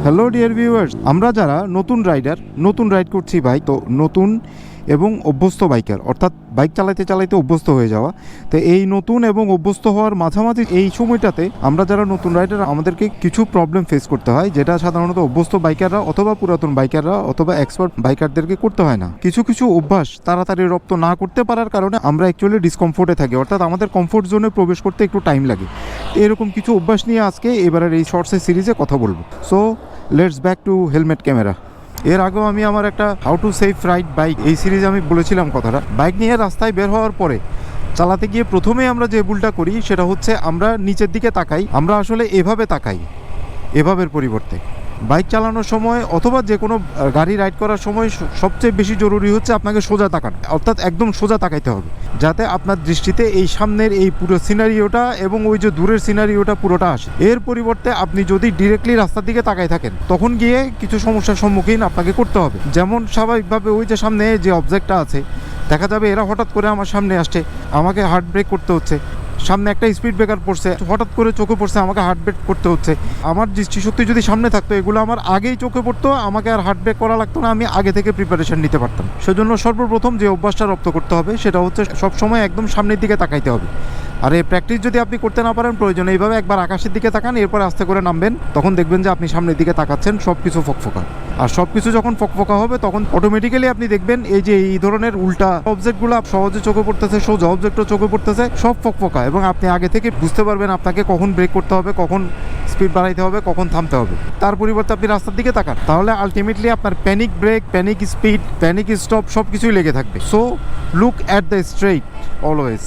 Hello dear viewers, আমরা যারা নতুন রাইডার, নতুন রাইড করছি বাইক, তো নতুন এবং অভ্যস্ত বাইকার, অর্থাৎ বাইক চালাইতে চালাইতে অভ্যস্ত হয়ে যাওয়া। তো এই নতুন এবং অভ্যস্ত হওয়ার মাঝামাঝি এই সময়টাতে আমরা যারা নতুন রাইডার, আমাদেরকে কিছু প্রবলেম ফেস করতে হয়, যেটা সাধারণত অভ্যস্ত বাইকাররা অথবা পুরাতন বাইকাররা অথবা এক্সপার্ট বাইকারদেরকে করতে হয় না। কিছু কিছু অভ্যাস তাড়াতাড়ি রপ্ত না করতে পারার কারণে আমরা অ্যাকচুয়ালি ডিসকমফোর্টে থাকি, অর্থাৎ আমাদের কমফোর্ট জোনে প্রবেশ করতে একটু টাইম লাগে। এরকম কিছু অভ্যাস নিয়ে আজকে এবারের এই শর্টসের সিরিজে কথা বলবো। So let's back to helmet camera. এর আগেও আমি আমার একটা how to safe ride bike এই সিরিজে আমি বলেছিলাম কথাটা। বাইক নিয়ে রাস্তায় বের হওয়ার পরে চালাতে গিয়ে প্রথমেই আমরা যে ভুলটা করি সেটা হচ্ছে আমরা নিচের দিকে তাকাই। আমরা আসলে এভাবে তাকাই, এভাবের পরিবর্তে। বাইক চালানোর সময় অথবা যে কোনো গাড়ি রাইড করার সময় সবচেয়ে বেশি জরুরি হচ্ছে আপনাকে সোজা তাকানো, অর্থাৎ একদম সোজা তাকাইতে হবে, যাতে আপনার দৃষ্টিতে এই সামনের এই পুরো সিনারিওটা এবং ওই যে দূরের সিনারিওটা পুরোটা আসে। এর পরিবর্তে আপনি যদি ডিরেক্টলি রাস্তার দিকে তাকাই থাকেন, তখন গিয়ে কিছু সমস্যার সম্মুখীন আপনাকে করতে হবে। যেমন স্বাভাবিকভাবে ওই যে সামনে যে অবজেক্টটা আছে, দেখা যাবে এরা হঠাৎ করে আমার সামনে আসছে, আমাকে হার্ট ব্রেক করতে হচ্ছে। সামনে একটা স্পিড ব্রেকার পড়ছে, হঠাৎ করে চোখে পড়ছে, আমাকে হার্ট ব্রেক করতে হচ্ছে। আমার দৃষ্টিশক্তি যদি সামনে থাকতো, এগুলো আমার আগেই চোখে পড়তো, আমাকে আর হার্ট ব্রেক করা লাগতো না, আমি আগে থেকে প্রিপারেশন নিতে পারতাম। সেজন্য সর্বপ্রথম যে অভ্যাসটা রপ্ত করতে হবে সেটা হচ্ছে সবসময় একদম সামনের দিকে তাকাইতে হবে। আর এই প্র্যাকটিস যদি আপনি করতে না পারেন, প্রয়োজন এইভাবে একবার আকাশের দিকে তাকান, এরপর আস্তে করে নামবেন, তখন দেখবেন যে আপনি সামনের দিকে তাকাচ্ছেন, সব কিছু ফকফকা। আর সব কিছু যখন ফকফকা হবে, তখন অটোমেটিক্যালি আপনি দেখবেন এই যে এই ধরনের উল্টা অবজেক্টগুলো সহজে চোখে পড়তেছে, সোজা অবজেক্টও চোখে পড়তেছে, সব ফকফকা। এবং আপনি আগে থেকে বুঝতে পারবেন আপনাকে কখন ব্রেক করতে হবে, কখন স্পিড বাড়াইতে হবে, কখন থামতে হবে। তার পরিবর্তে আপনি রাস্তার দিকে তাকান, তাহলে আলটিমেটলি আপনার panic brake, panic speed, panic stop সব কিছুই লেগে থাকবে। So look at the straight always.